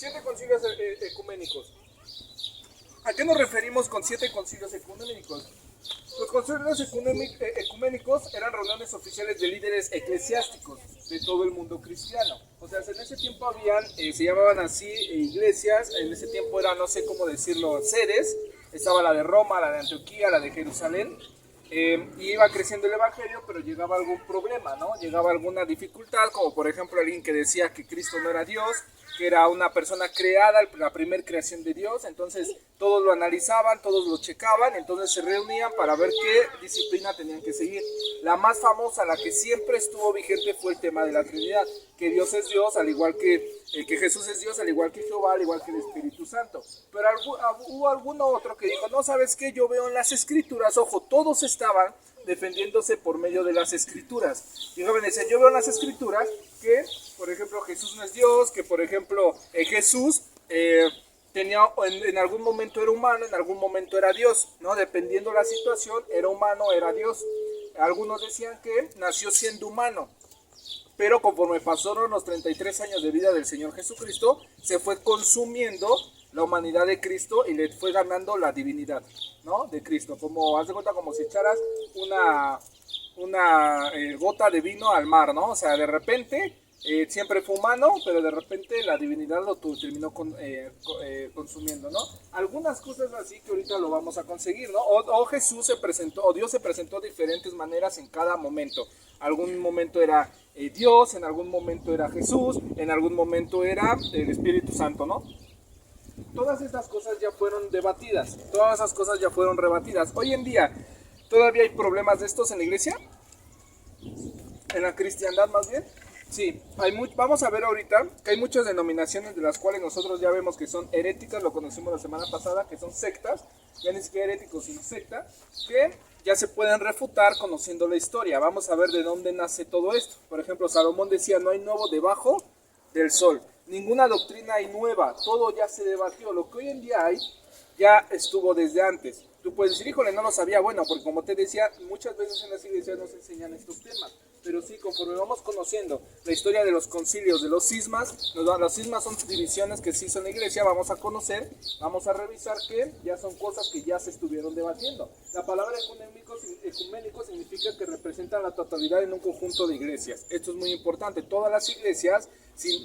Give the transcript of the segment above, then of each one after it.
7 concilios ecuménicos. ¿A qué nos referimos con 7 concilios ecuménicos? Los concilios ecuménicos eran reuniones oficiales de líderes eclesiásticos de todo el mundo cristiano. O sea, en ese tiempo habían, se llamaban así iglesias, en ese tiempo era, no sé cómo decirlo, sedes. Estaba la de Roma, la de Antioquía, la de Jerusalén. Y iba creciendo el evangelio, pero llegaba algún problema, ¿no? Llegaba alguna dificultad, como por ejemplo alguien que decía que Cristo no era Dios, que era una persona creada, la primera creación de Dios. Entonces todos lo analizaban, todos lo checaban, entonces se reunían para ver qué disciplina tenían que seguir. La más famosa, la que siempre estuvo vigente, fue el tema de la Trinidad, que Dios es Dios, al igual que Jesús es Dios, al igual que Jehová, al igual que el Espíritu Santo. Pero hubo alguno otro que dijo, no, ¿sabes qué? Yo veo en las Escrituras, ojo, todos estaban defendiéndose por medio de las Escrituras. Y jóvenes decían, yo veo en las Escrituras que, por ejemplo, Jesús no es Dios, que por ejemplo Jesús tenía, en algún momento era humano, en algún momento era Dios, ¿no? Dependiendo la situación, era humano, era Dios. Algunos decían que nació siendo humano, pero conforme pasaron los 33 años de vida del Señor Jesucristo, se fue consumiendo la humanidad de Cristo y le fue ganando la divinidad, ¿no? De Cristo. Como, haz de cuenta, como si echaras una gota de vino al mar, ¿no? O sea, de repente siempre fue humano, pero de repente la divinidad lo terminó consumiendo, ¿no? Algunas cosas así que ahorita lo vamos a conseguir, ¿no? O Jesús se presentó, o Dios se presentó de diferentes maneras en cada momento. Algún momento era Dios, en algún momento era Jesús, en algún momento era el Espíritu Santo, ¿no? Todas estas cosas ya fueron debatidas, todas esas cosas ya fueron rebatidas. Hoy en día, ¿todavía hay problemas de estos en la iglesia? ¿En la cristiandad más bien? Sí, vamos a ver ahorita que hay muchas denominaciones de las cuales nosotros ya vemos que son heréticas, lo conocimos la semana pasada, que son sectas, ya ni siquiera heréticos sino secta, que ya se pueden refutar conociendo la historia. Vamos a ver de dónde nace todo esto. Por ejemplo, Salomón decía, no hay nuevo debajo del sol. Ninguna doctrina hay nueva, todo ya se debatió. Lo que hoy en día hay, ya estuvo desde antes. Tú puedes decir, híjole, no lo sabía. Bueno, porque como te decía, muchas veces en las iglesias nos enseñan estos temas. Pero sí, conforme vamos conociendo la historia de los concilios, de los cismas, los cismas son divisiones que se hizo en la iglesia, vamos a conocer, vamos a revisar que ya son cosas que ya se estuvieron debatiendo. La palabra ecuménico significa que representan la totalidad en un conjunto de iglesias. Esto es muy importante. Todas las iglesias,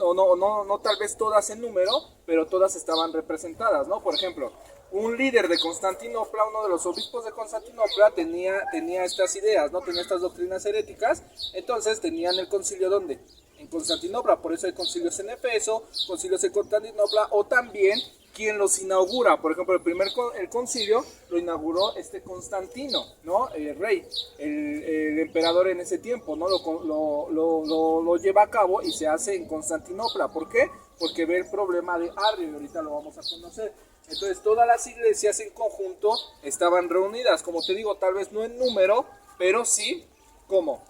no tal vez todas en número, pero todas estaban representadas, ¿no? Por ejemplo, un líder de Constantinopla, uno de los obispos de Constantinopla, tenía estas ideas, ¿no? Tenía estas doctrinas heréticas. Entonces tenían el concilio, ¿dónde? En Constantinopla. Por eso hay concilios en Efeso, concilios en Constantinopla, o también quien los inaugura. Por ejemplo, el concilio lo inauguró Constantino, ¿no? El rey, el emperador en ese tiempo, ¿no? Lo lleva a cabo y se hace en Constantinopla. ¿Por qué? Porque ve el problema de Arrio, y ahorita lo vamos a conocer. Entonces todas las iglesias en conjunto estaban reunidas, como te digo, tal vez no en número, pero sí, ¿cómo?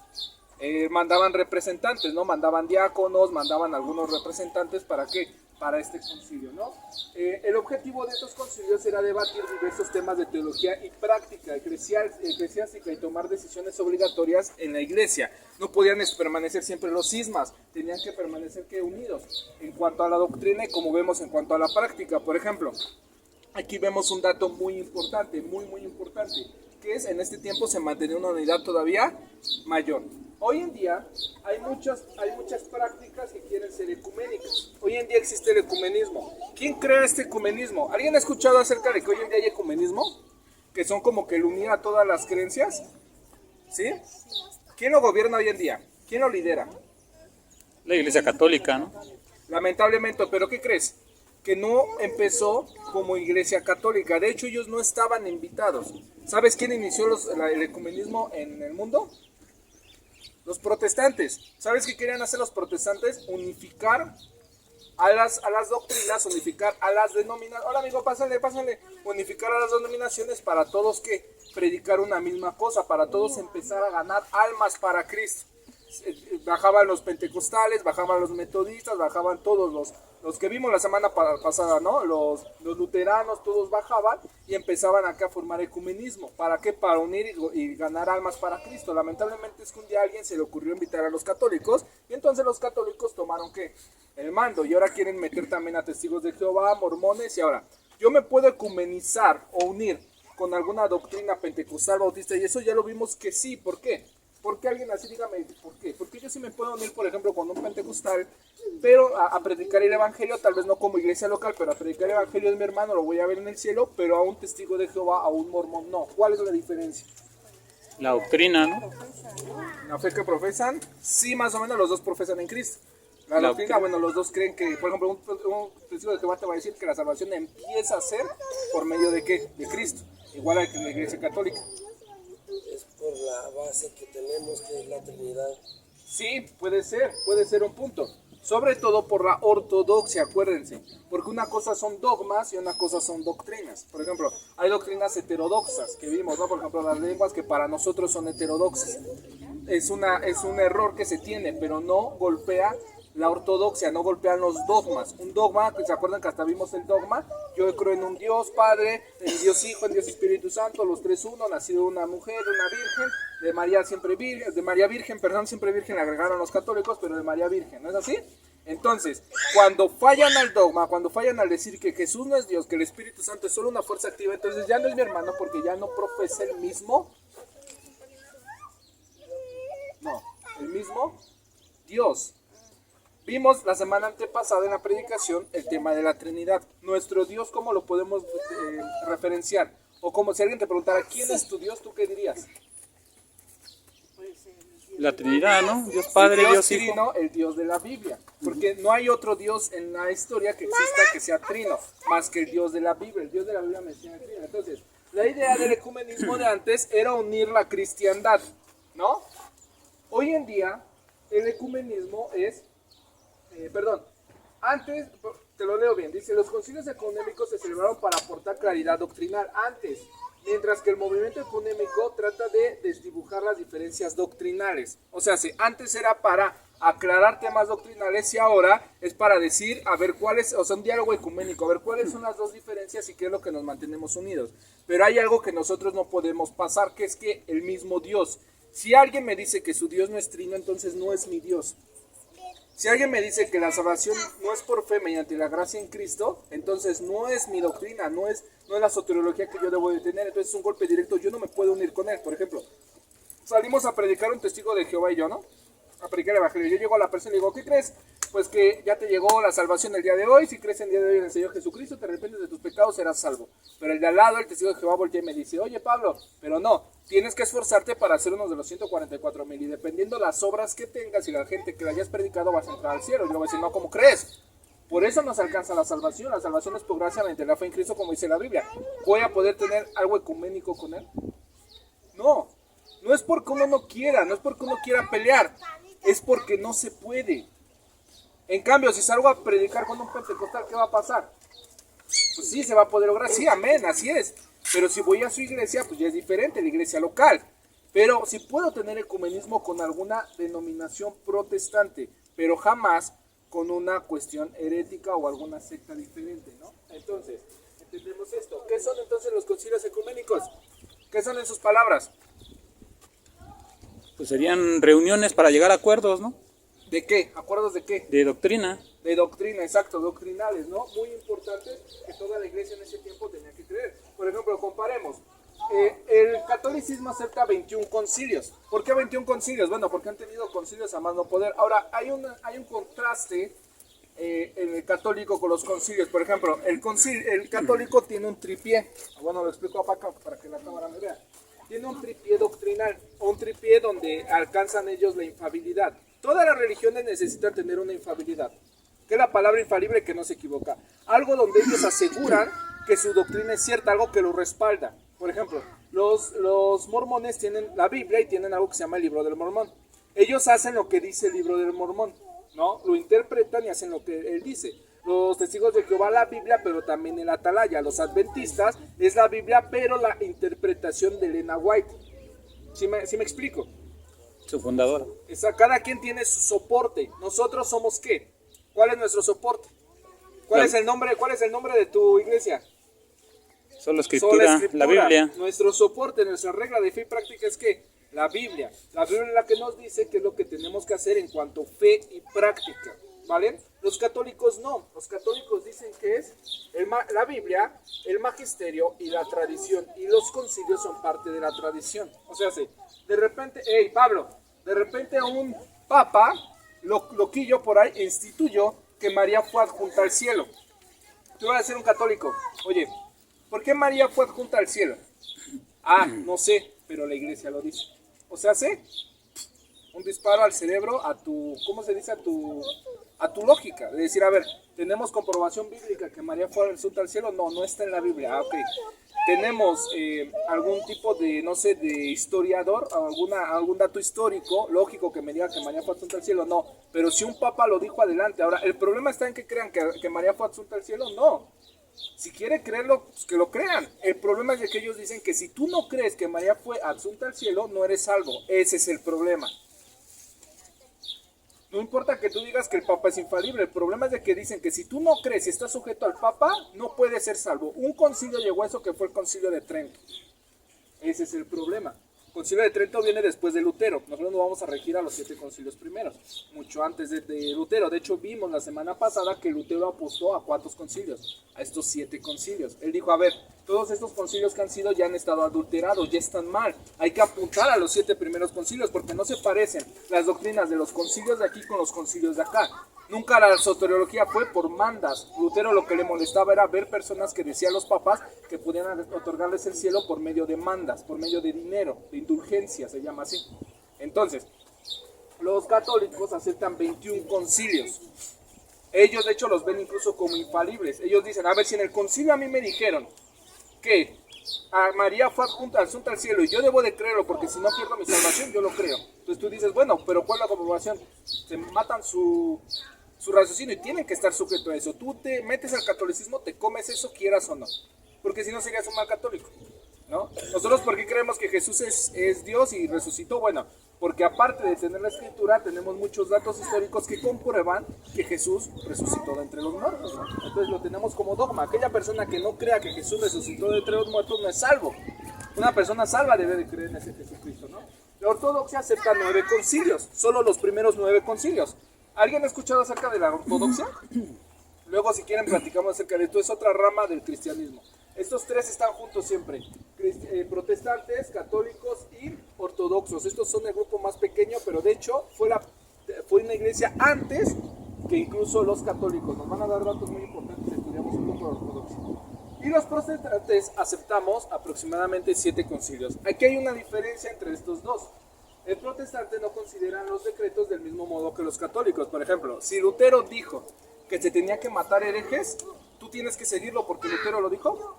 Mandaban representantes, ¿no? Mandaban diáconos, mandaban algunos representantes, ¿para qué? Para este concilio, ¿no? El objetivo de estos concilios era debatir diversos temas de teología y práctica eclesiástica y tomar decisiones obligatorias en la iglesia. No podían permanecer siempre los cismas, tenían que permanecer unidos en cuanto a la doctrina y como vemos en cuanto a la práctica. Por ejemplo, aquí vemos un dato muy importante, muy importante, que es en este tiempo se mantenía una unidad todavía mayor. Hoy en día hay muchas prácticas que quieren ser ecuménicas. Hoy en día existe el ecumenismo. ¿Quién crea este ecumenismo? ¿Alguien ha escuchado acerca de que hoy en día hay ecumenismo? Que son como que el unir a todas las creencias. ¿Sí? ¿Quién lo gobierna hoy en día? ¿Quién lo lidera? La Iglesia Católica, ¿no? Lamentablemente, ¿pero qué crees? Que no empezó como Iglesia Católica. De hecho, ellos no estaban invitados. ¿Sabes quién inició el ecumenismo en el mundo? Los protestantes. ¿Sabes qué querían hacer los protestantes? Unificar a las doctrinas, unificar a las denominaciones. Hola amigo, pásale. Unificar a las denominaciones para todos que predicar una misma cosa, para todos empezar a ganar almas para Cristo. Bajaban los pentecostales, bajaban los metodistas, bajaban todos los que vimos la semana pasada, ¿no? Los luteranos todos bajaban y empezaban acá a formar ecumenismo. ¿Para qué? Para unir y ganar almas para Cristo. Lamentablemente es que un día a alguien se le ocurrió invitar a los católicos y entonces los católicos tomaron ¿qué? El mando y ahora quieren meter también a testigos de Jehová, mormones y ahora yo me puedo ecumenizar o unir con alguna doctrina pentecostal, bautista y eso ya lo vimos que sí. ¿Por qué? Porque alguien así, dígame, ¿por qué? Porque yo sí me puedo unir, por ejemplo, con un pentecostal, pero a predicar el evangelio, tal vez no como iglesia local, pero a predicar el evangelio de mi hermano lo voy a ver en el cielo, pero a un testigo de Jehová, a un mormón, no. ¿Cuál es la diferencia? La doctrina, ¿no? La fe que profesan, sí, más o menos los dos profesan en Cristo. La doctrina, bueno, los dos creen que, por ejemplo, un testigo de Jehová te va a decir que la salvación empieza a ser por medio de ¿qué? De Cristo, igual que en la iglesia católica. Es por la base que tenemos, que es la Trinidad. Sí, puede ser un punto. Sobre todo por la ortodoxia, acuérdense. Porque una cosa son dogmas y una cosa son doctrinas. Por ejemplo, hay doctrinas heterodoxas que vimos, ¿no? Por ejemplo, las lenguas que para nosotros son heterodoxas. Es un error que se tiene, pero no golpea la ortodoxia, no golpean los dogmas. Un dogma, ¿se acuerdan que hasta vimos el dogma? Yo creo en un Dios Padre, en Dios Hijo, en Dios Espíritu Santo, los tres uno, nacido una mujer, una virgen, de María siempre virgen, de María Virgen, perdón, siempre virgen le agregaron los católicos, pero de María Virgen, ¿no es así? Entonces, cuando fallan al dogma, cuando fallan al decir que Jesús no es Dios, que el Espíritu Santo es solo una fuerza activa, entonces ya no es mi hermano porque ya no profesa el mismo Dios. Vimos la semana antepasada en la predicación el tema de la Trinidad. Nuestro Dios, ¿cómo lo podemos referenciar? O como si alguien te preguntara, ¿quién es tu Dios? ¿Tú qué dirías? La Trinidad, ¿no? Dios Padre, Dios Hijo. Trino, el Dios de la Biblia. Porque no hay otro Dios en la historia que exista que sea trino, más que el Dios de la Biblia. El Dios de la Biblia menciona trino. Entonces, la idea del ecumenismo de antes era unir la cristiandad, ¿no? Hoy en día, el ecumenismo es... antes, te lo leo bien, dice, los concilios ecuménicos se celebraron para aportar claridad doctrinal antes, mientras que el movimiento ecuménico trata de desdibujar las diferencias doctrinales. O sea, si antes era para aclarar temas doctrinales y ahora es para decir, a ver cuáles, o sea, un diálogo ecuménico, a ver cuáles son las dos diferencias y qué es lo que nos mantenemos unidos. Pero hay algo que nosotros no podemos pasar, que es que el mismo Dios, si alguien me dice que su Dios no es trino, entonces no es mi Dios. Si alguien me dice que la salvación no es por fe mediante la gracia en Cristo, entonces no es mi doctrina, no es la soteriología que yo debo de tener, entonces es un golpe directo, yo no me puedo unir con él. Por ejemplo, salimos a predicar un testigo de Jehová y yo, ¿no? A predicar el evangelio. Yo llego a la persona y le digo, ¿qué crees? Pues que ya te llegó la salvación el día de hoy, si crees en el día de hoy en el Señor Jesucristo, te arrepientes de tus pecados, serás salvo. Pero el de al lado, el testigo de Jehová, voltea y me dice, oye Pablo, pero no, tienes que esforzarte para ser uno de los 144,000 y dependiendo las obras que tengas y la gente que la hayas predicado vas a entrar al cielo. Yo le voy a decir, no, ¿cómo crees? Por eso nos alcanza la salvación es por gracia mediante la fe en Cristo, como dice la Biblia. ¿Voy a poder tener algo ecuménico con él? No, no es porque uno no quiera, no es porque uno quiera pelear, es porque no se puede. En cambio, si salgo a predicar con un pentecostal, ¿qué va a pasar? Pues sí, se va a poder lograr, sí, amén, así es. Pero si voy a su iglesia, pues ya es diferente, la iglesia local. Pero si puedo tener ecumenismo con alguna denominación protestante, pero jamás con una cuestión herética o alguna secta diferente, ¿no? Entonces, entendemos esto. ¿Qué son entonces los concilios ecuménicos? ¿Qué son en sus palabras? Pues serían reuniones para llegar a acuerdos, ¿no? ¿De qué? ¿Acuerdos de qué? De doctrina. De doctrina, exacto, doctrinales, ¿no? Muy importantes que toda la iglesia en ese tiempo tenía que creer. Por ejemplo, comparemos. El catolicismo acepta 21 concilios. ¿Por qué 21 concilios? Bueno, porque han tenido concilios a más no poder. Ahora, hay un contraste en el católico con los concilios. Por ejemplo, el católico tiene un tripié. Bueno, lo explico acá para que la cámara me vea. Tiene un tripié doctrinal, o un tripié donde alcanzan ellos la infalibilidad. Todas las religiones necesitan tener una infalibilidad. ¿Qué es la palabra infalible? Que no se equivoca. Algo donde ellos aseguran que su doctrina es cierta, algo que lo respalda. Por ejemplo, los mormones tienen la Biblia y tienen algo que se llama el libro del mormón. Ellos hacen lo que dice el libro del mormón, ¿no? Lo interpretan y hacen lo que él dice. Los testigos de Jehová la Biblia, pero también el atalaya. Los adventistas es la Biblia, pero la interpretación de Elena White. ¿Sí me explico? Su fundadora. Cada quien tiene su soporte. ¿Nosotros somos qué? ¿Cuál es nuestro soporte? ¿Cuál es el nombre de tu iglesia? Solo Sola escritura, la Biblia. Nuestro soporte, nuestra regla de fe y práctica es que la Biblia. La Biblia es la que nos dice qué es lo que tenemos que hacer en cuanto a fe y práctica, ¿vale? Los católicos no. Los católicos dicen que es la Biblia, el magisterio y la tradición. Y los concilios son parte de la tradición. O sea, sí, de repente, Pablo, de repente un papa, loquillo por ahí, instituyó que María fue adjunta al cielo. Tú vas a ser un católico. Oye, ¿por qué María fue adjunta al cielo? No sé, pero la iglesia lo dice. O sea, ¿sí? Un disparo al cerebro, a tu, ¿cómo se dice? A tu lógica. De decir, a ver, ¿tenemos comprobación bíblica que María fue adjunta al cielo? No, no está en la Biblia. Ok. ¿Tenemos algún tipo de, no sé, de historiador, algún dato histórico, lógico que me diga que María fue adjunta al cielo? No. Pero si un papa lo dijo adelante. Ahora, ¿el problema está en que crean que María fue adjunta al cielo? No. Si quiere creerlo, pues que lo crean. El problema es de que ellos dicen que si tú no crees que María fue adjunta al cielo, no eres salvo. Ese es el problema. No importa que tú digas que el Papa es infalible, el problema es de que dicen que si tú no crees y estás sujeto al Papa, no puedes ser salvo. Un concilio llegó a eso que fue el concilio de Trento. Ese es el problema. El concilio de Trento viene después de Lutero. Nosotros nos vamos a regir a los 7 concilios primeros, mucho antes de Lutero. De hecho, vimos la semana pasada que Lutero apostó a 4 concilios, a estos 7 concilios. Él dijo, a ver, todos estos concilios que han sido ya han estado adulterados, ya están mal. Hay que apuntar a los 7 primeros concilios porque no se parecen las doctrinas de los concilios de aquí con los concilios de acá. Nunca la soteriología fue por mandas. Lutero lo que le molestaba era ver personas que decían los papas que podían otorgarles el cielo por medio de mandas, por medio de dinero, de indulgencia, se llama así. Entonces, los católicos aceptan 21 concilios. Ellos de hecho los ven incluso como infalibles. Ellos dicen, a ver, si en el concilio a mí me dijeron que a María fue adjunta al cielo y yo debo de creerlo porque si no pierdo mi salvación, yo lo creo. Entonces tú dices, bueno, pero ¿cuál es la comprobación? Se matan su raciocinio y tienen que estar sujetos a eso. Tú te metes al catolicismo, te comes eso, quieras o no. Porque si no serías un mal católico, ¿no? Nosotros, ¿por qué creemos que Jesús es Dios y resucitó? Bueno, porque aparte de tener la escritura, tenemos muchos datos históricos que comprueban que Jesús resucitó de entre los muertos, ¿no? Entonces lo tenemos como dogma. Aquella persona que no crea que Jesús resucitó de entre los muertos no es salvo. Una persona salva debe de creer en ese Jesucristo, ¿no? La ortodoxia acepta 9 concilios, solo los primeros 9 concilios. ¿Alguien ha escuchado acerca de la ortodoxia? Luego, si quieren, platicamos acerca de esto. Es otra rama del cristianismo. Estos 3 están juntos siempre. Protestantes, católicos y ortodoxos. Estos son el grupo más pequeño, pero de hecho fue una iglesia antes que incluso los católicos. Nos van a dar datos muy importantes si estudiamos un poco de ortodoxia. Y los protestantes aceptamos aproximadamente 7 concilios. Aquí hay una diferencia entre estos dos. El protestante no considera los decretos del mismo modo que los católicos. Por ejemplo, si Lutero dijo que se tenía que matar herejes, tú tienes que seguirlo porque Lutero lo dijo.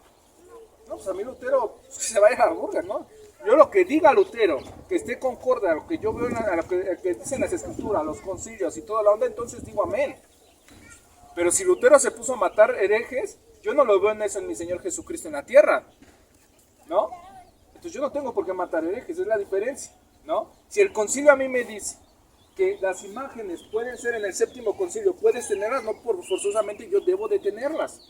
No, pues a mí Lutero se vaya a la burga, ¿no? Yo lo que diga Lutero, que esté concorde a lo que yo veo, a lo que dicen las escrituras, los concilios y toda la onda, entonces digo amén. Pero si Lutero se puso a matar herejes, yo no lo veo en eso en mi Señor Jesucristo en la tierra, ¿no? Entonces yo no tengo por qué matar herejes, es la diferencia, ¿no? Si el concilio a mí me dice que las imágenes pueden ser en el 7º concilio, puedes tenerlas, no por forzosamente yo debo de tenerlas.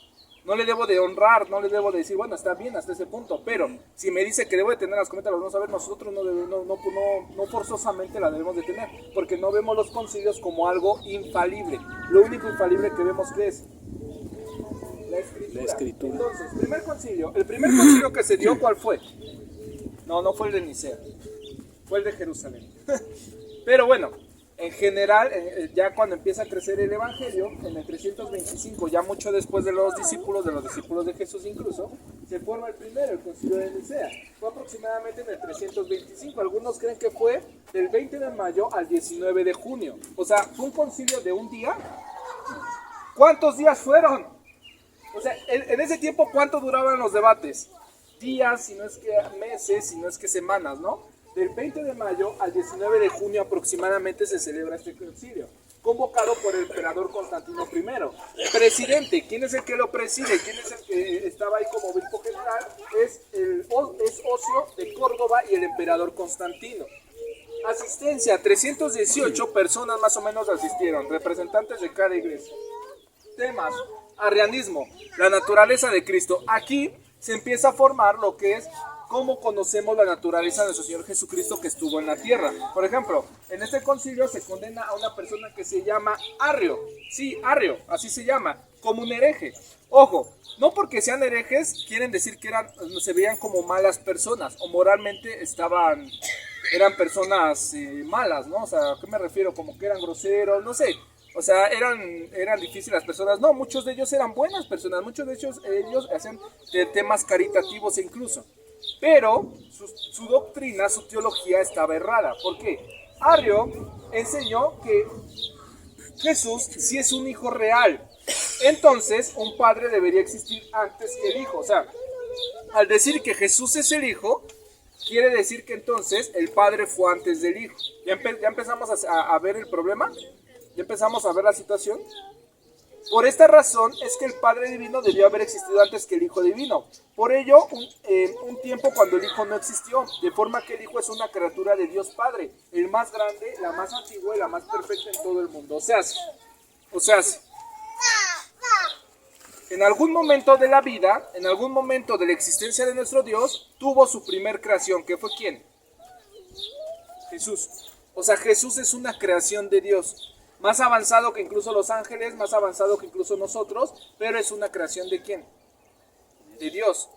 No le debo de honrar, no le debo de decir, bueno, está bien hasta ese punto, pero si me dice que debo de tenerlas, coméntalas, vamos a ver, nosotros no forzosamente las debemos de tener, porque no vemos los concilios como algo infalible. Lo único infalible que vemos que es la escritura. Entonces, el primer concilio que se dio, ¿cuál fue? No fue el de Nicea, fue el de Jerusalén. Pero bueno, en general, ya cuando empieza a crecer el evangelio, en el 325, ya mucho después de los discípulos de Jesús incluso, se forma el primero, el concilio de Nicea. Fue aproximadamente en el 325. Algunos creen que fue del 20 de mayo al 19 de junio. O sea, fue un concilio de un día. ¿Cuántos días fueron? O sea, en ese tiempo, ¿cuánto duraban los debates? Días, si no es que meses, si no es que semanas, ¿no? Del 20 de mayo al 19 de junio aproximadamente se celebra este concilio, convocado por el emperador Constantino I. Presidente, ¿quién es el que lo preside? ¿Quién es el que estaba ahí como obispo general? Es Osio de Córdoba y el emperador Constantino. Asistencia, 318 personas más o menos asistieron, representantes de cada iglesia. Temas, Arrianismo, la naturaleza de Cristo. Aquí se empieza a formar lo que es cómo conocemos la naturaleza de nuestro Señor Jesucristo que estuvo en la tierra. Por ejemplo, en este concilio se condena a una persona que se llama Arrio. Sí, Arrio, así se llama, como un hereje. Ojo, no porque sean herejes quieren decir que se veían como malas personas o moralmente eran personas malas, ¿no? O sea, ¿a qué me refiero? Como que eran groseros, no sé. O sea, eran difíciles las personas. No, muchos de ellos eran buenas personas. Muchos de ellos hacían temas caritativos incluso. Pero su doctrina, su teología estaba errada. ¿Por qué? Arrio enseñó que Jesús sí es un hijo real. Entonces, un padre debería existir antes que el hijo. O sea, al decir que Jesús es el hijo, quiere decir que entonces el padre fue antes del hijo. ¿Ya empezamos a ver el problema? ¿Ya empezamos a ver la situación? Por esta razón es que el Padre Divino debió haber existido antes que el Hijo Divino. Por ello, un tiempo cuando el Hijo no existió, de forma que el Hijo es una criatura de Dios Padre, el más grande, la más antigua y la más perfecta en todo el mundo. O sea, en algún momento de la vida, en algún momento de la existencia de nuestro Dios, tuvo su primer creación, que fue ¿quién? Jesús. O sea, Jesús es una creación de Dios. Más avanzado que incluso los ángeles, más avanzado que incluso nosotros, pero es una creación ¿de quién? De Dios.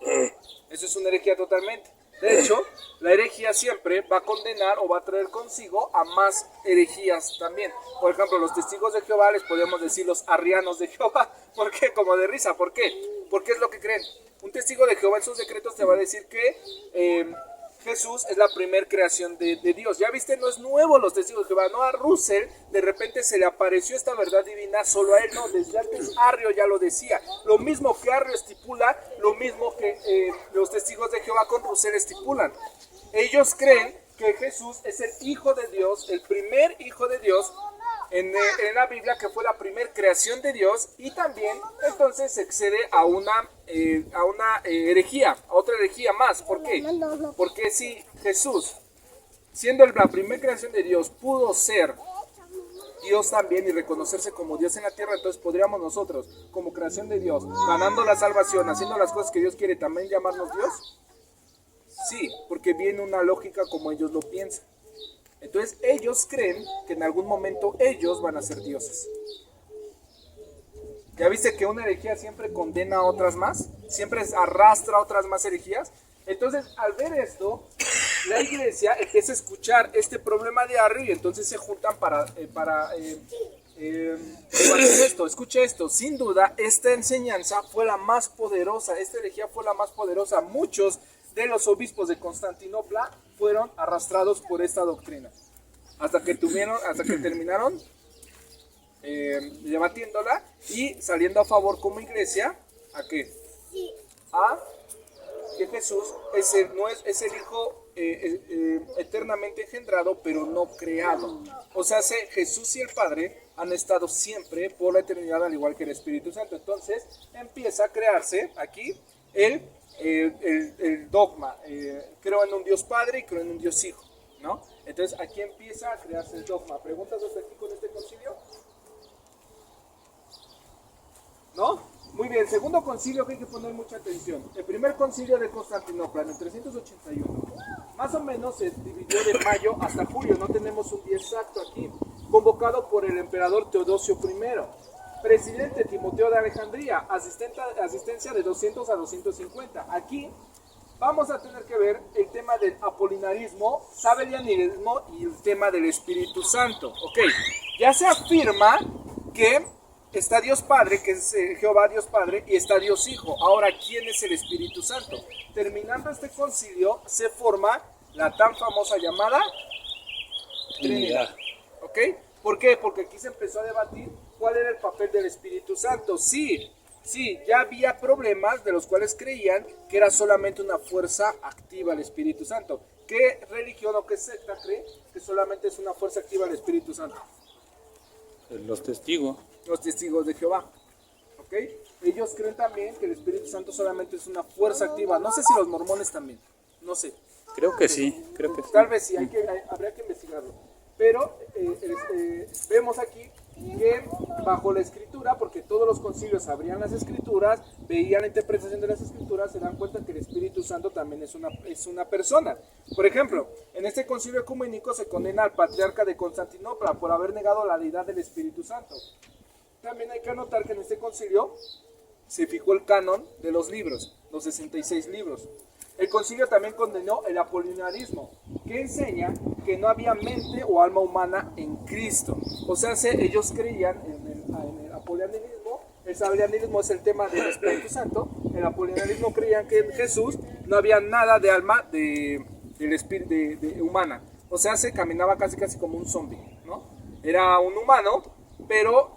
Eso es una herejía totalmente. De hecho, la herejía siempre va a condenar o va a traer consigo a más herejías también. Por ejemplo, los testigos de Jehová les podemos decir los arrianos de Jehová. ¿Por qué? Como de risa. ¿Por qué? Porque es lo que creen. Un testigo de Jehová en sus decretos te va a decir que Jesús es la primer creación de Dios. Ya viste, no es nuevo los testigos de Jehová. No a Russell de repente se le apareció esta verdad divina solo a él. No, desde antes Arrio ya lo decía. Lo mismo que Arrio estipula, lo mismo que los testigos de Jehová con Russell estipulan. Ellos creen que Jesús es el Hijo de Dios, el primer Hijo de Dios en la Biblia, que fue la primer creación de Dios, y también entonces se excede a una herejía, a otra herejía más. ¿Por qué? Porque si Jesús, siendo la primera creación de Dios, pudo ser Dios también y reconocerse como Dios en la tierra, entonces podríamos nosotros, como creación de Dios, ganando la salvación, haciendo las cosas que Dios quiere, también llamarnos Dios. Sí, porque viene una lógica como ellos lo piensan. Entonces ellos creen que en algún momento ellos van a ser dioses. ¿Ya viste que una herejía siempre condena a otras más? Siempre arrastra a otras más herejías. Entonces, al ver esto, la iglesia empieza a escuchar este problema de Arrio y entonces se juntan para debatir esto. Escuche esto, sin duda esta enseñanza fue la más poderosa, esta herejía fue la más poderosa. Muchos de los obispos de Constantinopla fueron arrastrados por esta doctrina, hasta que terminaron debatiéndola y saliendo a favor como iglesia. ¿A qué? A que Jesús es el Hijo eternamente engendrado, pero no creado. O sea, Jesús y el Padre han estado siempre por la eternidad, al igual que el Espíritu Santo. Entonces empieza a crearse aquí el dogma. Creo en un Dios Padre y creo en un Dios Hijo, ¿no? Entonces aquí empieza a crearse el dogma. ¿Preguntas hasta aquí con este concilio? ¿No? Muy bien, segundo concilio que hay que poner mucha atención. El primer concilio de Constantinopla en el 381. Más o menos se dividió de mayo hasta julio, no tenemos un día exacto aquí. Convocado por el emperador Teodosio I. Presidente Timoteo de Alejandría, asistencia de 200 a 250. Aquí vamos a tener que ver el tema del apolinarismo, sabelianismo y el tema del Espíritu Santo. Ok, ya se afirma que está Dios Padre, que es Jehová Dios Padre, y está Dios Hijo. Ahora, ¿quién es el Espíritu Santo? Terminando este concilio, se forma la tan famosa llamada Trinidad. ¿Ok? ¿Por qué? Porque aquí se empezó a debatir cuál era el papel del Espíritu Santo. Sí, ya había problemas de los cuales creían que era solamente una fuerza activa el Espíritu Santo. ¿Qué religión o qué secta cree que solamente es una fuerza activa el Espíritu Santo? Los testigos. Los testigos de Jehová. ¿Ok? Ellos creen también que el Espíritu Santo solamente es una fuerza activa. No sé si los mormones también. No sé. Creo que sí, creo que sí. Tal vez sí, habría que investigarlo. Pero vemos aquí que bajo la escritura, porque todos los concilios abrían las escrituras, veían la interpretación de las escrituras, se dan cuenta que el Espíritu Santo también es una persona. Por ejemplo, en este concilio ecuménico se condena al patriarca de Constantinopla por haber negado la deidad del Espíritu Santo. También hay que anotar que en este concilio se fijó el canon de los libros, los 66 libros. El concilio también condenó el apolinarismo, que enseña que no había mente o alma humana en Cristo. O sea, ellos creían en el apolinarismo. El sabelianismo es el tema del Espíritu Santo. El apolinarismo creían que en Jesús no había nada de alma del espíritu de humana. O sea, se caminaba casi como un zombie, ¿no? Era un humano, pero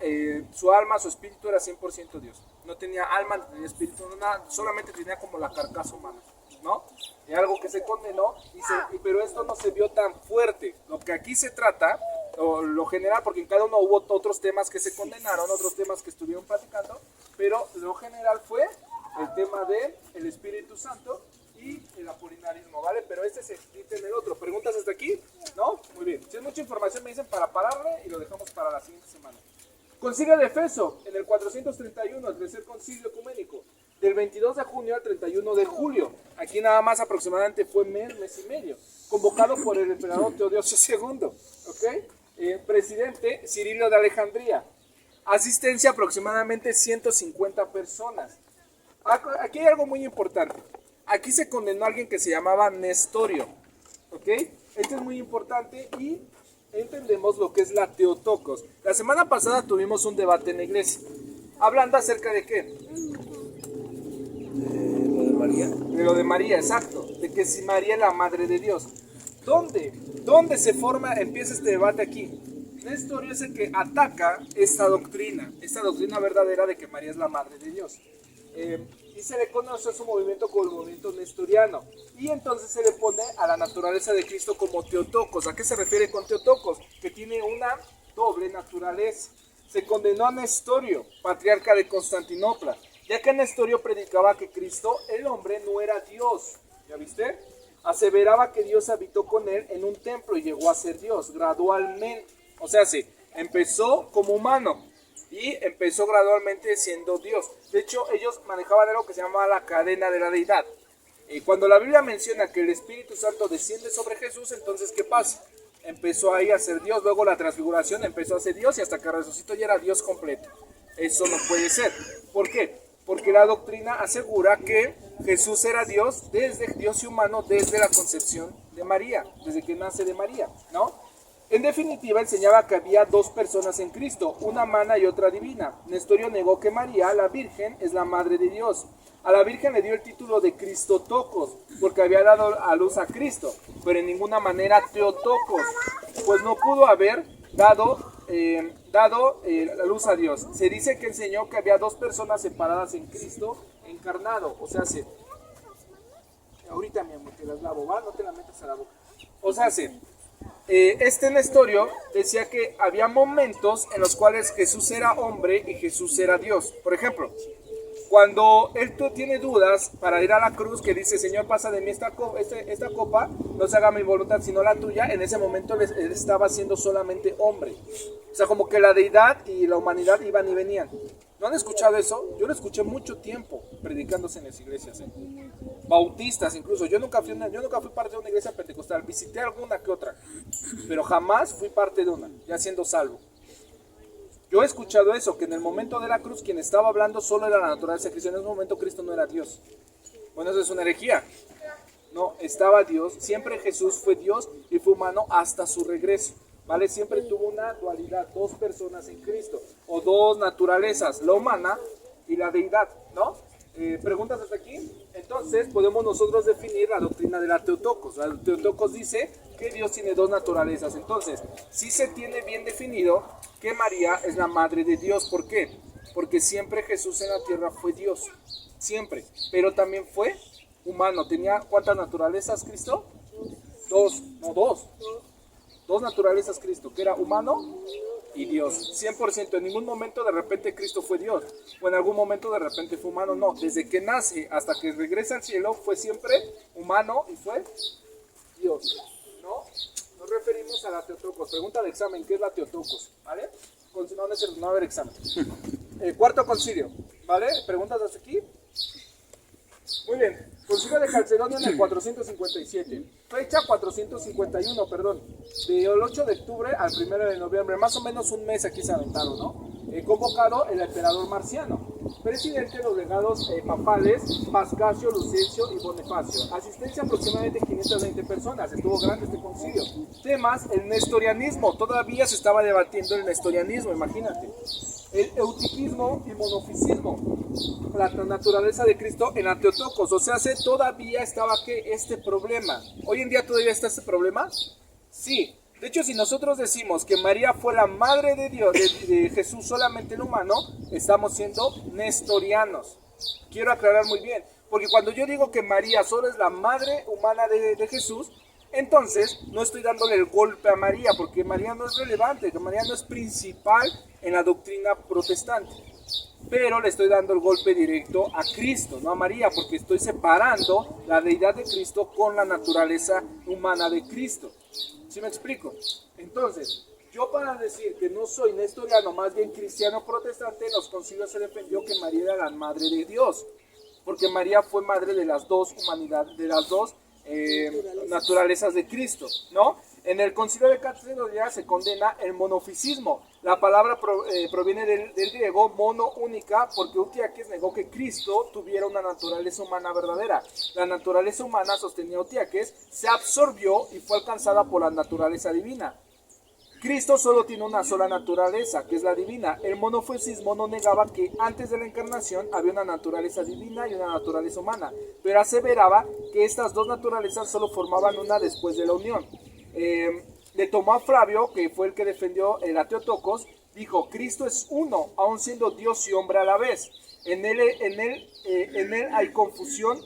su alma, su espíritu era 100% Dios. No tenía alma, no tenía espíritu, nada, solamente tenía como la carcasa humana, ¿no? Es algo que se condenó, pero esto no se vio tan fuerte. Lo que aquí se trata, o lo general, porque en cada uno hubo otros temas que se condenaron, otros temas que estuvieron platicando, pero lo general fue el tema del Espíritu Santo y el apolinarismo, ¿vale? Pero este se explica en el otro. ¿Preguntas hasta aquí? ¿No? Muy bien. Si es mucha información me dicen para pararle y lo dejamos para la siguiente semana. Concilio de Efeso, en el 431, el tercer concilio ecuménico, del 22 de junio al 31 de julio. Aquí nada más aproximadamente fue mes y medio, convocado por el emperador Teodosio II, ¿ok? Presidente Cirilo de Alejandría. Asistencia aproximadamente 150 personas. Aquí hay algo muy importante. Aquí se condenó a alguien que se llamaba Nestorio, ¿ok? Esto es muy importante y entendemos lo que es la Teotocos. La semana pasada tuvimos un debate en la iglesia, hablando acerca de ¿qué? Lo de María. De lo de María, exacto. De que si María es la madre de Dios. ¿Dónde se empieza este debate aquí? Nestorio es el que ataca esta doctrina verdadera de que María es la madre de Dios. Y se le conoce a su movimiento como el movimiento nestoriano. Y entonces se le pone a la naturaleza de Cristo como Teotocos. ¿A qué se refiere con Teotocos? Que tiene una doble naturaleza. Se condenó a Nestorio, patriarca de Constantinopla, ya que Nestorio predicaba que Cristo, el hombre, no era Dios. ¿Ya viste? Aseveraba que Dios habitó con él en un templo y llegó a ser Dios gradualmente. O sea, sí, empezó como humano y empezó gradualmente siendo Dios. De hecho, ellos manejaban algo que se llamaba la cadena de la deidad. Cuando la Biblia menciona que el Espíritu Santo desciende sobre Jesús, entonces, ¿qué pasa? Empezó ahí a ser Dios, luego la transfiguración empezó a ser Dios y hasta que resucitó ya era Dios completo. Eso no puede ser. ¿Por qué? Porque la doctrina asegura que Jesús era Dios y humano desde la concepción de María, desde que nace de María, ¿no? En definitiva, enseñaba que había dos personas en Cristo, una humana y otra divina. Nestorio negó que María, la Virgen, es la madre de Dios. A la Virgen le dio el título de Cristotocos, porque había dado a luz a Cristo, pero en ninguna manera Teotocos, pues no pudo haber dado la luz a Dios. Se dice que enseñó que había dos personas separadas en Cristo encarnado, o sea, ahorita mi amor, te las lavo, ¿va? No te la metas a la boca. O sea, este Nestorio decía que había momentos en los cuales Jesús era hombre y Jesús era Dios. Por ejemplo, cuando él tiene dudas para ir a la cruz, que dice, Señor, pasa de mí esta copa, no se haga mi voluntad sino la tuya, en ese momento él estaba siendo solamente hombre. O sea, como que la deidad y la humanidad iban y venían. ¿No han escuchado eso? Yo lo escuché mucho tiempo predicándose en las iglesias, bautistas incluso. Yo nunca fui parte de una iglesia pentecostal, visité alguna que otra, pero jamás fui parte de una, ya siendo salvo. Yo he escuchado eso, que en el momento de la cruz quien estaba hablando solo era la naturaleza de Cristo. En ese momento Cristo no era Dios. Bueno, eso es una herejía. No, estaba Dios. Siempre Jesús fue Dios y fue humano hasta su regreso. ¿Vale? Siempre tuvo una dualidad, dos personas en Cristo, o dos naturalezas, la humana y la deidad, ¿no? ¿Preguntas hasta aquí? Entonces podemos nosotros definir la doctrina de la Teotocos. La Teotocos dice que Dios tiene dos naturalezas. Entonces, sí se tiene bien definido que María es la madre de Dios. ¿Por qué? Porque siempre Jesús en la tierra fue Dios, siempre, pero también fue humano. ¿Tenía cuántas naturalezas Cristo? Dos naturalezas Cristo, que era humano y Dios, 100%. En ningún momento de repente Cristo fue Dios, o en algún momento de repente fue humano, no. Desde que nace hasta que regresa al cielo fue siempre humano y fue Dios, ¿no? Nos referimos a la Teotocos. Pregunta de examen, ¿qué es la Teotocos? ¿Vale? no, no es cierto, no va a haber examen. Cuarto concilio, ¿vale? ¿Preguntas hasta aquí? Muy bien. Concilio de Calcedonio en el 457. Fecha 451, perdón. Del 8 de octubre al 1 de noviembre. Más o menos un mes aquí se aventaron, ¿no? Convocado el emperador Marciano. Presidente de los legados papales Pascasio, Lucencio y Bonifacio. Asistencia aproximadamente 520 personas. Estuvo grande este concilio. Temas, el nestorianismo. Todavía se estaba debatiendo el nestorianismo, imagínate. El eutiquismo y monofisismo, la naturaleza de Cristo en la Teotocos, o sea, todavía estaba este problema. Hoy en día todavía está este problema. Sí, de hecho, si nosotros decimos que María fue la madre de Dios, de Jesús solamente el humano, estamos siendo nestorianos. Quiero aclarar muy bien, porque cuando yo digo que María solo es la madre humana de Jesús, entonces no estoy dándole el golpe a María, porque María no es relevante, que María no es principal en la doctrina protestante. Pero le estoy dando el golpe directo a Cristo, no a María, porque estoy separando la deidad de Cristo con la naturaleza humana de Cristo. ¿Sí me explico? Entonces, yo para decir que no soy nestoriano, más bien cristiano protestante, en los concilios se defendió que María era la madre de Dios, porque María fue madre de las dos humanidades, de las dos naturalezas de Cristo, ¿no? En el concilio de Calcedonia se condena el monofisismo. La palabra proviene del griego mono, única, porque Eutiaques negó que Cristo tuviera una naturaleza humana verdadera. La naturaleza humana, sostenía Eutiaques, se absorbió y fue alcanzada por la naturaleza divina. Cristo solo tiene una sola naturaleza, que es la divina. El monofisismo no negaba que antes de la encarnación había una naturaleza divina y una naturaleza humana, pero aseveraba que estas dos naturalezas solo formaban una después de la unión. Le tomó a Flavio, que fue el que defendió la Teotocos, dijo: Cristo es uno, aun siendo Dios y hombre a la vez. En él hay confusión,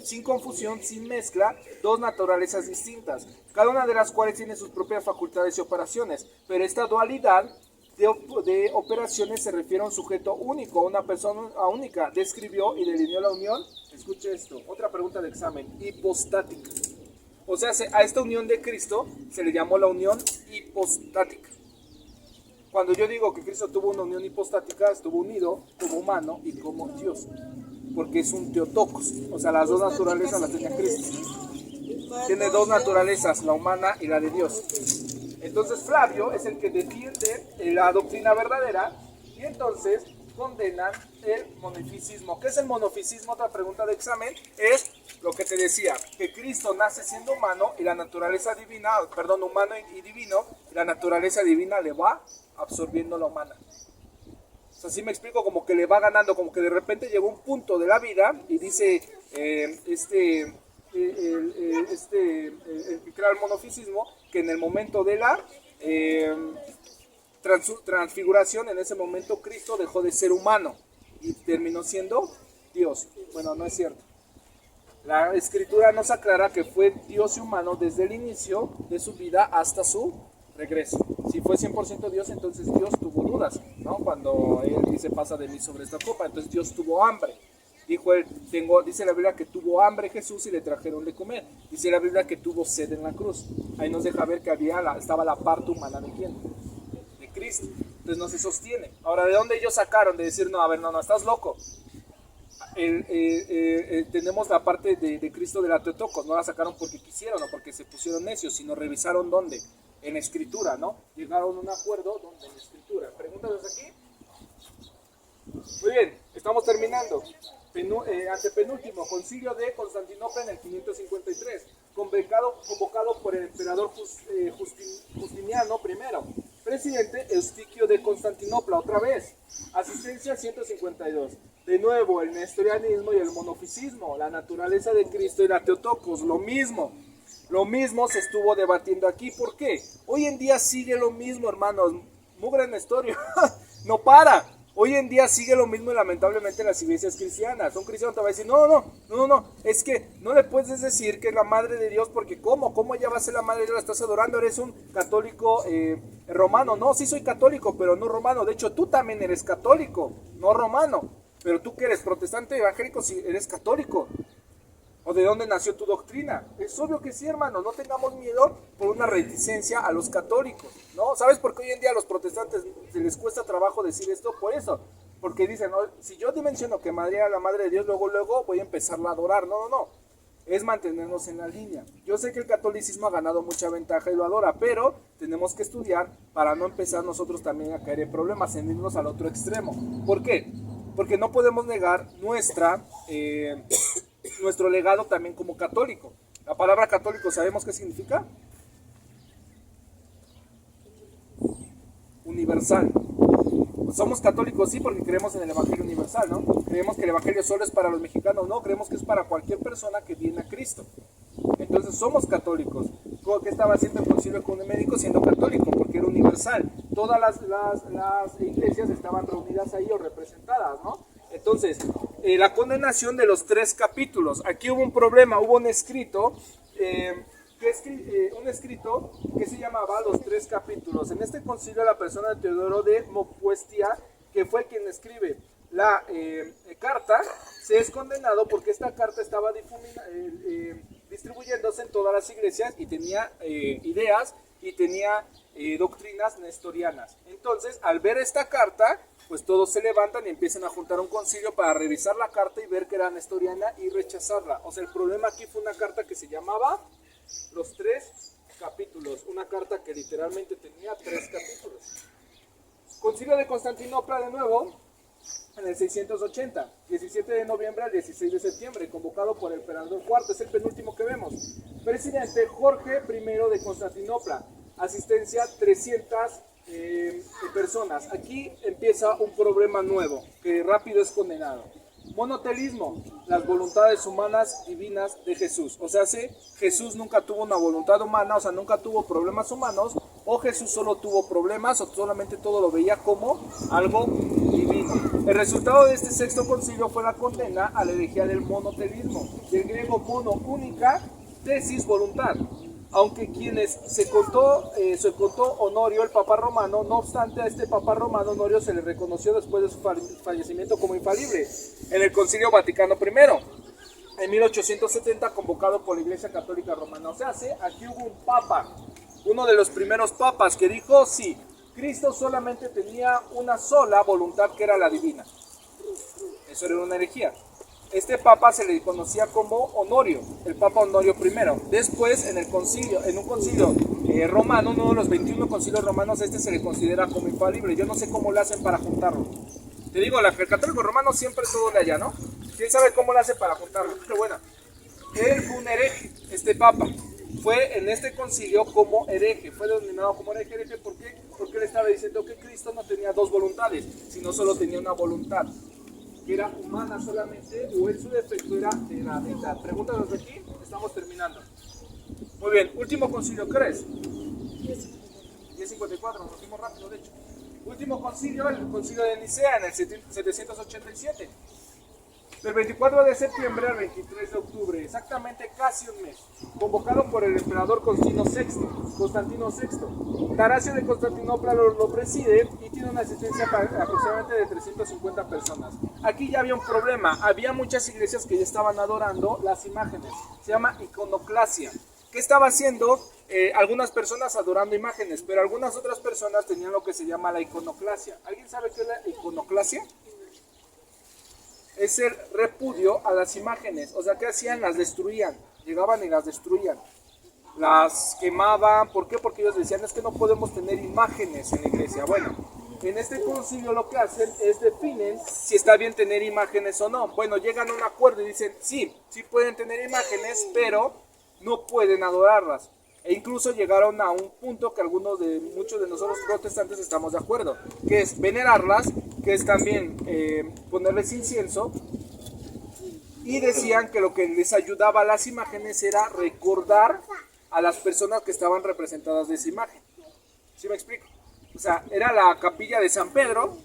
sin confusión, sin mezcla, dos naturalezas distintas, cada una de las cuales tiene sus propias facultades y operaciones, pero esta dualidad de operaciones se refiere a un sujeto único, a una persona única. Describió y delineó la unión, escuche esto, otra pregunta de examen, hipostática. O sea, a esta unión de Cristo se le llamó la unión hipostática. Cuando yo digo que Cristo tuvo una unión hipostática, estuvo unido como humano y como Dios, porque es un Teotocos, o sea, las dos naturalezas las tenía Cristo. Tiene dos naturalezas, la humana y la de Dios. Entonces Flavio es el que defiende la doctrina verdadera y entonces condenan el monofisismo. ¿Qué es el monofisismo? Otra pregunta de examen es lo que te decía, que Cristo nace siendo humano y la naturaleza divina, perdón, humano y divino, y la naturaleza divina le va absorbiendo la humana. O sea, así me explico, como que le va ganando, como que de repente llegó un punto de la vida y dice el que crea el monofisismo, que en el momento de la transfiguración, en ese momento Cristo dejó de ser humano y terminó siendo Dios. Bueno, no es cierto. La escritura nos aclara que fue Dios y humano desde el inicio de su vida hasta su regreso. Si fue 100% Dios, entonces Dios tuvo dudas, ¿no? Cuando él dice: pasa de mí sobre esta copa, entonces Dios tuvo hambre. Dijo él, dice la Biblia que tuvo hambre Jesús y le trajeron de comer. Dice la Biblia que tuvo sed en la cruz. Ahí nos deja ver que estaba la parte humana de quién, de Cristo. Entonces no se sostiene. Ahora, ¿de dónde ellos sacaron de decir: no, a ver, no, estás loco? Tenemos la parte de Cristo de la Teotocos, no la sacaron porque quisieron o porque se pusieron necios, sino revisaron dónde, en Escritura, ¿no? Llegaron a un acuerdo donde en Escritura. ¿Preguntas aquí? Muy bien, estamos terminando. Antepenúltimo, concilio de Constantinopla en el 553, convocado por el emperador Justiniano I, presidente Eustiquio de Constantinopla, otra vez, asistencia 152. De nuevo, el nestorianismo y el monofisismo, la naturaleza de Cristo y la Teotocos, lo mismo se estuvo debatiendo aquí. ¿Por qué? Hoy en día sigue lo mismo, hermanos, mugre nestorio, no para. Hoy en día sigue lo mismo y lamentablemente en las iglesias cristianas. Un cristiano te va a decir: no, es que no le puedes decir que es la madre de Dios, porque ¿cómo ella va a ser la madre de Dios? La estás adorando, eres un católico romano. No, sí soy católico, pero no romano. De hecho, tú también eres católico, no romano. Pero tú que eres protestante evangélico, sí eres católico. ¿O de dónde nació tu doctrina? Es obvio que sí, hermano, no tengamos miedo por una reticencia a los católicos, ¿no? ¿Sabes por qué hoy en día a los protestantes se les cuesta trabajo decir esto? Por eso, porque dicen, no, si yo menciono que María era la Madre de Dios, luego voy a empezarla a adorar. No, es mantenernos en la línea. Yo sé que el catolicismo ha ganado mucha ventaja y lo adora, pero tenemos que estudiar para no empezar nosotros también a caer en problemas, en irnos al otro extremo. ¿Por qué? Porque no podemos negar nuestro legado también como católico. La palabra católico, ¿sabemos qué significa? Universal. Pues somos católicos sí porque creemos en el Evangelio universal, ¿no? Creemos que el Evangelio solo es para los mexicanos, no, creemos que es para cualquier persona que viene a Cristo. Entonces somos católicos. ¿Qué estaba haciendo el Concilio Ecuménico siendo católico? Porque era universal. Todas las iglesias estaban reunidas ahí o representadas, ¿no? Entonces, la condenación de los 3 capítulos. Aquí hubo un problema, hubo un escrito que se llamaba Los 3 capítulos. En este concilio la persona de Teodoro de Mopuestia, que fue quien escribe la carta, se es condenado porque esta carta estaba distribuyéndose en todas las iglesias y tenía ideas y tenía doctrinas nestorianas. Entonces, al ver esta carta, pues todos se levantan y empiezan a juntar un concilio para revisar la carta y ver que era nestoriana y rechazarla. O sea, el problema aquí fue una carta que se llamaba Los 3 capítulos, una carta que literalmente tenía 3 capítulos. Concilio de Constantinopla de nuevo, en el 680, 17 de noviembre al 16 de septiembre, convocado por el emperador IV, es el penúltimo que vemos. Presidente Jorge I de Constantinopla, asistencia 300 personas. Aquí empieza un problema nuevo, que rápido es condenado. Monotelismo, las voluntades humanas divinas de Jesús. O sea, Jesús nunca tuvo una voluntad humana, o sea, nunca tuvo problemas humanos, o Jesús solo tuvo problemas, o solamente todo lo veía como algo divino. El resultado de este 6º concilio fue la condena a la herejía del monotelismo, del griego mono, única, tesis, voluntad. Aunque se contó Honorio, el Papa Romano, no obstante a este Papa Romano Honorio se le reconoció después de su fallecimiento como infalible en el Concilio Vaticano I, en 1870, convocado por la Iglesia Católica Romana. O sea, aquí hubo un papa, uno de los primeros papas, que dijo, sí, Cristo solamente tenía una sola voluntad, que era la divina. Eso era una herejía. Este papa se le conocía como Honorio, el Papa Honorio I. Después, en un concilio romano, uno de los 21 concilios romanos, se le considera como infalible. Yo no sé cómo le hacen para juntarlo. Te digo, el católico romano siempre todo le halla, ¿no? ¿Quién sabe cómo le hace para juntarlo? Pero bueno, él fue un hereje, este papa. Fue en este concilio como hereje, fue denominado como hereje. ¿Por qué? Porque él estaba diciendo que Cristo no tenía 2 voluntades, sino solo tenía una voluntad, que era humana solamente, o en su defecto era de la deidad. Pregúntanos de aquí, estamos terminando. Muy bien, último concilio, ¿qué eres? 1054, nos fuimos rápido, de hecho. Último concilio, el concilio de Nicea, en el 787. Del 24 de septiembre al 23 de octubre, exactamente casi un mes, convocado por el emperador Constantino VI. Taracio de Constantinopla lo preside y tiene una asistencia aproximadamente de 350 personas. Aquí ya había un problema, había muchas iglesias que ya estaban adorando las imágenes, se llama iconoclasia. ¿Qué estaba haciendo? Algunas personas adorando imágenes, pero algunas otras personas tenían lo que se llama la iconoclasia. ¿Alguien sabe qué es la iconoclasia? Es el repudio a las imágenes. O sea, ¿qué hacían? Las destruían. Llegaban y las destruían. Las quemaban. ¿Por qué? Porque ellos decían, es que no podemos tener imágenes en la iglesia. Bueno, en este concilio lo que hacen es definen si está bien tener imágenes o no. Bueno, llegan a un acuerdo y dicen, sí pueden tener imágenes, pero no pueden adorarlas. E incluso llegaron a un punto que muchos de nosotros protestantes estamos de acuerdo, que es venerarlas, que es también ponerles incienso, y decían que lo que les ayudaba a las imágenes era recordar a las personas que estaban representadas de esa imagen. ¿Sí me explico? O sea, era la capilla de San Pedro,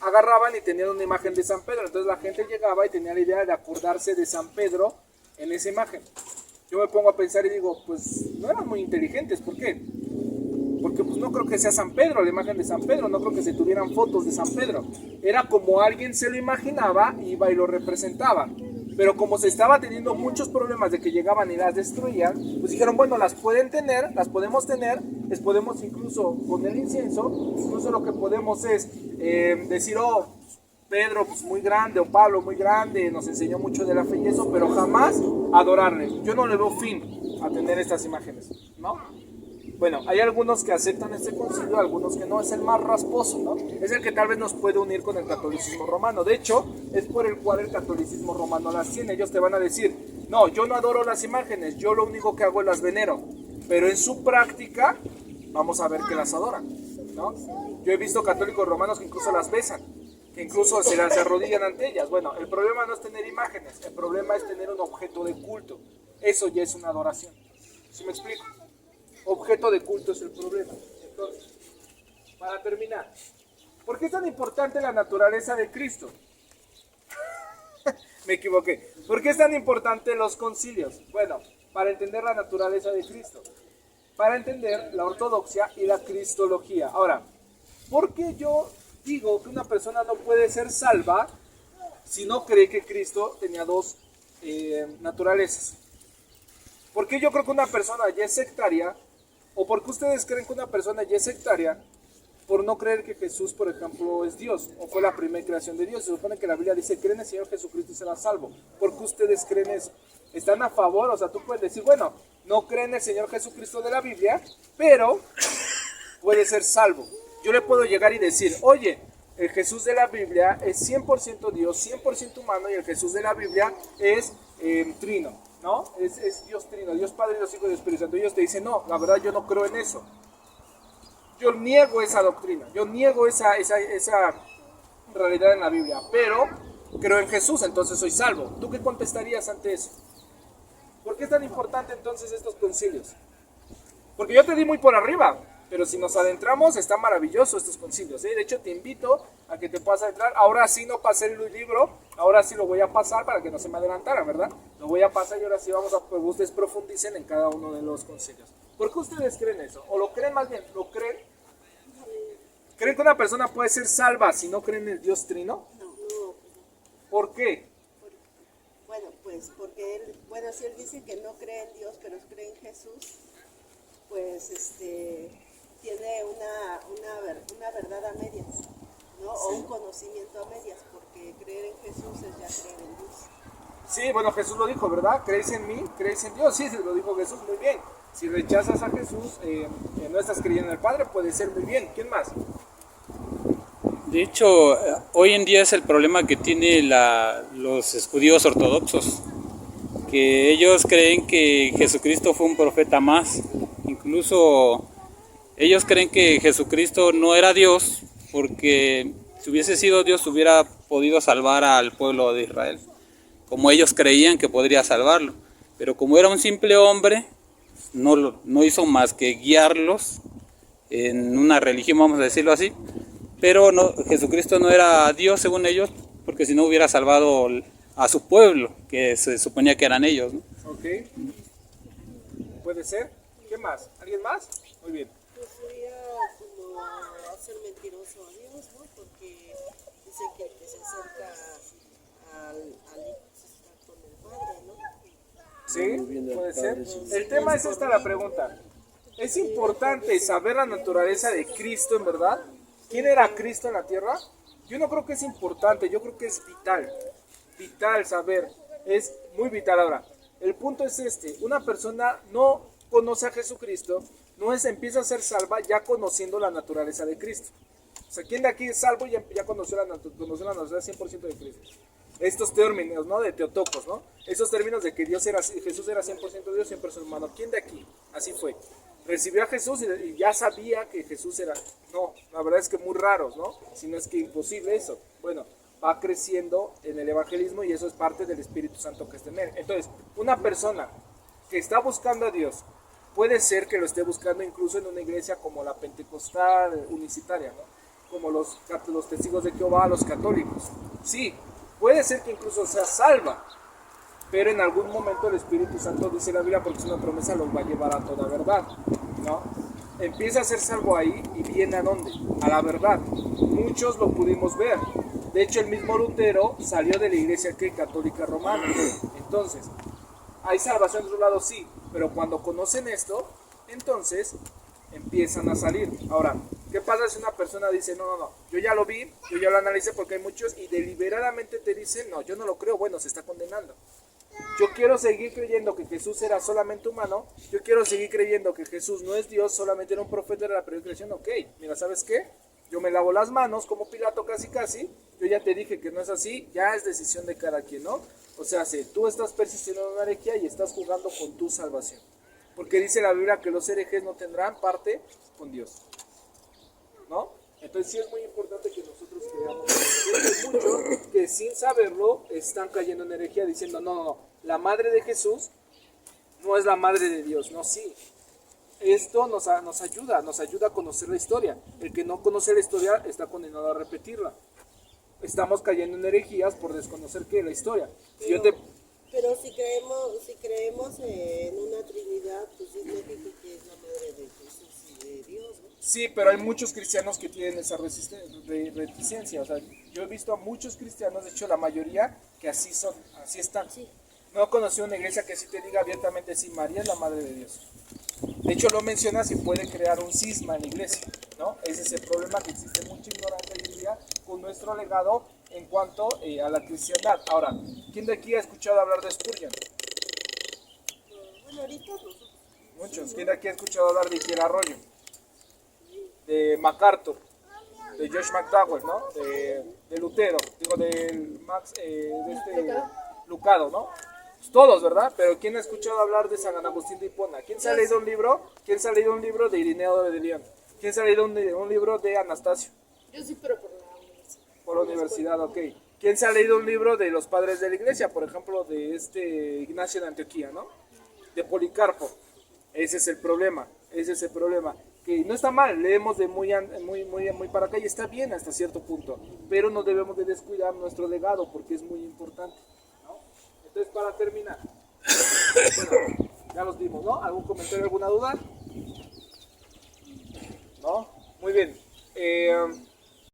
agarraban y tenían una imagen de San Pedro, entonces la gente llegaba y tenía la idea de acordarse de San Pedro en esa imagen. Yo me pongo a pensar y digo, pues no eran muy inteligentes. ¿Por qué? Porque pues no creo que sea San Pedro, la imagen de San Pedro, no creo que se tuvieran fotos de San Pedro. Era como alguien se lo imaginaba, iba y lo representaba. Pero como se estaba teniendo muchos problemas de que llegaban y las destruían, pues dijeron, bueno, las pueden tener, las podemos tener, les podemos incluso poner incienso, incluso lo que podemos es decir, oh, Pedro pues muy grande, o Pablo muy grande, nos enseñó mucho de la fe y eso, pero jamás adorarle. Yo no le veo fin a tener estas imágenes, ¿no? Bueno, hay algunos que aceptan este concilio, algunos que no, es el más rasposo, ¿no? Es el que tal vez nos puede unir con el catolicismo romano. De hecho, es por el cual el catolicismo romano las tiene. Ellos te van a decir, no, yo no adoro las imágenes, yo lo único que hago es las venero. Pero en su práctica, vamos a ver que las adoran, ¿no? Yo he visto católicos romanos que incluso las besan, que incluso se las arrodillan ante ellas. Bueno, el problema no es tener imágenes, el problema es tener un objeto de culto. Eso ya es una adoración. ¿Sí me explico? Objeto de culto es el problema. Entonces, para terminar, ¿por qué es tan importante la naturaleza de Cristo? Me equivoqué. ¿Por qué es tan importante los concilios? Bueno, para entender la naturaleza de Cristo, para entender la ortodoxia y la cristología. Ahora, ¿por qué yo digo que una persona no puede ser salva si no cree que Cristo tenía dos naturalezas? ¿Por qué yo creo que una persona ya es sectaria? ¿O por qué ustedes creen que una persona ya es sectaria por no creer que Jesús, por ejemplo, es Dios o fue la primera creación de Dios? Se supone que la Biblia dice, creen en el Señor Jesucristo y será salvo. ¿Por qué ustedes creen eso? ¿Están a favor? O sea, tú puedes decir, bueno, no creen en el Señor Jesucristo de la Biblia, pero puede ser salvo. Yo le puedo llegar y decir, oye, el Jesús de la Biblia es 100% Dios, 100% humano, y el Jesús de la Biblia es trino, ¿no? Es Dios trino, Dios Padre, Dios Hijo y Dios Espíritu Santo. Ellos te dicen, no, la verdad yo no creo en eso. Yo niego esa doctrina, yo niego esa realidad en la Biblia, pero creo en Jesús, entonces soy salvo. ¿Tú qué contestarías ante eso? ¿Por qué es tan importante entonces estos concilios? Porque yo te di muy por arriba, pero si nos adentramos, está maravilloso estos concilios, ¿eh? De hecho, te invito a que te puedas adentrar. Ahora sí no pasé el libro, ahora sí lo voy a pasar para que no se me adelantara, ¿verdad? Lo voy a pasar y ahora sí vamos a que ustedes profundicen en cada uno de los concilios. ¿Por qué ustedes creen eso? ¿O lo creen más bien? ¿Lo creen? ¿Creen que una persona puede ser salva si no cree en el Dios Trino? No. ¿Por qué? Bueno, pues porque él, bueno, si él dice que no cree en Dios, pero cree en Jesús, pues tiene una verdad a medias, ¿no? O un conocimiento a medias, porque creer en Jesús es ya creer en Dios. Sí, bueno, Jesús lo dijo, ¿verdad? ¿Creéis en mí? ¿Creéis en Dios? Sí, lo dijo Jesús, muy bien. Si rechazas a Jesús, no estás creyendo en el Padre, puede ser muy bien. ¿Quién más? De hecho, hoy en día es el problema que tienen los judíos ortodoxos, que ellos creen que Jesucristo fue un profeta más. Incluso ellos creen que Jesucristo no era Dios, porque si hubiese sido Dios hubiera podido salvar al pueblo de Israel, como ellos creían que podría salvarlo. Pero como era un simple hombre, no hizo más que guiarlos en una religión, vamos a decirlo así. Pero Jesucristo no era Dios según ellos, porque si no hubiera salvado a su pueblo, que se suponía que eran ellos, ¿no? Ok. ¿Puede ser? ¿Qué más? ¿Alguien más? Muy bien. Pues sería como hacer mentiroso a Dios, ¿no? Porque dice que el que se acerca al Hijo está con el Padre, ¿no? Sí, puede ser. El tema es esta la pregunta. ¿Es importante saber la naturaleza de Cristo en verdad? ¿Quién era Cristo en la tierra? Yo no creo que es importante, yo creo que es vital. Vital saber, es muy vital. Ahora, el punto es una persona no conoce a Jesucristo, empieza a ser salva ya conociendo la naturaleza de Cristo. O sea, ¿quién de aquí es salvo y ya conoció la naturaleza 100% de Cristo? Estos términos, ¿no? De Teotocos, ¿no? Esos términos de que Jesús era 100% Dios, 100% humano. ¿Quién de aquí? Así fue. Recibió a Jesús y ya sabía que Jesús era... No, la verdad es que muy raros, ¿no? Si no es que imposible eso. Bueno, va creciendo en el evangelismo y eso es parte del Espíritu Santo que está en él. Entonces, una persona que está buscando a Dios, puede ser que lo esté buscando incluso en una iglesia como la pentecostal unicitaria, ¿no? Como los testigos de Jehová, los católicos. Sí, puede ser que incluso sea salva, pero en algún momento el Espíritu Santo, dice la Biblia, porque es una promesa, los va a llevar a toda verdad, ¿no? Empieza a ser salvo ahí y viene ¿a dónde? A la verdad. Muchos lo pudimos ver. De hecho, el mismo Lutero salió de la iglesia católica romana. Entonces, ¿hay salvación de otro lado? Sí, pero cuando conocen esto, entonces empiezan a salir. Ahora, ¿qué pasa si una persona dice, no, yo ya lo vi, yo ya lo analicé porque hay muchos y deliberadamente te dicen, no, yo no lo creo, bueno, se está condenando. Yo quiero seguir creyendo que Jesús era solamente humano, yo quiero seguir creyendo que Jesús no es Dios, solamente era un profeta de la predicación. Ok, mira, ¿sabes qué? Yo me lavo las manos como Pilato casi, yo ya te dije que no es así, ya es decisión de cada quien, ¿no? O sea, si tú estás persistiendo en una herejía y estás jugando con tu salvación. Porque dice la Biblia que los herejes no tendrán parte con Dios, ¿no? Entonces sí es muy importante que nosotros creamos. Hay muchos que sin saberlo están cayendo en herejía diciendo, no, la madre de Jesús no es la madre de Dios, no, sí. Esto nos ayuda a conocer la historia. El que no conoce la historia está condenado a repetirla. Estamos cayendo en herejías por desconocer que la historia. Pero si creemos en una Trinidad, pues es lógico que es la madre de Jesús y de Dios, ¿no? Sí, pero hay muchos cristianos que tienen esa reticencia. O sea, yo he visto a muchos cristianos, de hecho la mayoría, que así están. Sí. No conocí una iglesia que sí te diga abiertamente, sí, María es la madre de Dios. De hecho lo mencionas y puede crear un cisma en la iglesia, ¿no? Ese es el problema, que existe mucha ignorancia hoy en día con nuestro legado en cuanto a la cristiandad. Ahora, ¿quién de aquí ha escuchado hablar de Spurgeon? Bueno, ahorita nosotros. Muchos. ¿Quién de aquí ha escuchado hablar de Izquierda Arroyo? De MacArthur, de Josh McDowell, ¿no? De Lutero, digo, de Lucado, ¿no? Todos, ¿verdad? Pero ¿quién ha escuchado hablar de San Agustín de Hipona? ¿Quién se ha leído un libro? ¿Quién se ha leído un libro de Irineo de León? ¿Quién se ha leído un libro de Anastasio? Yo sí, pero por la universidad. Por la universidad, ok. ¿Quién se ha leído un libro de los padres de la iglesia? Por ejemplo, de Ignacio de Antioquía, ¿no? De Policarpo. Ese es el problema, que no está mal, leemos de muy para acá y está bien hasta cierto punto, pero no debemos de descuidar nuestro legado porque es muy importante, ¿no? Entonces, para terminar, bueno, ya los dimos, ¿no? ¿Algún comentario, alguna duda? ¿No? Muy bien.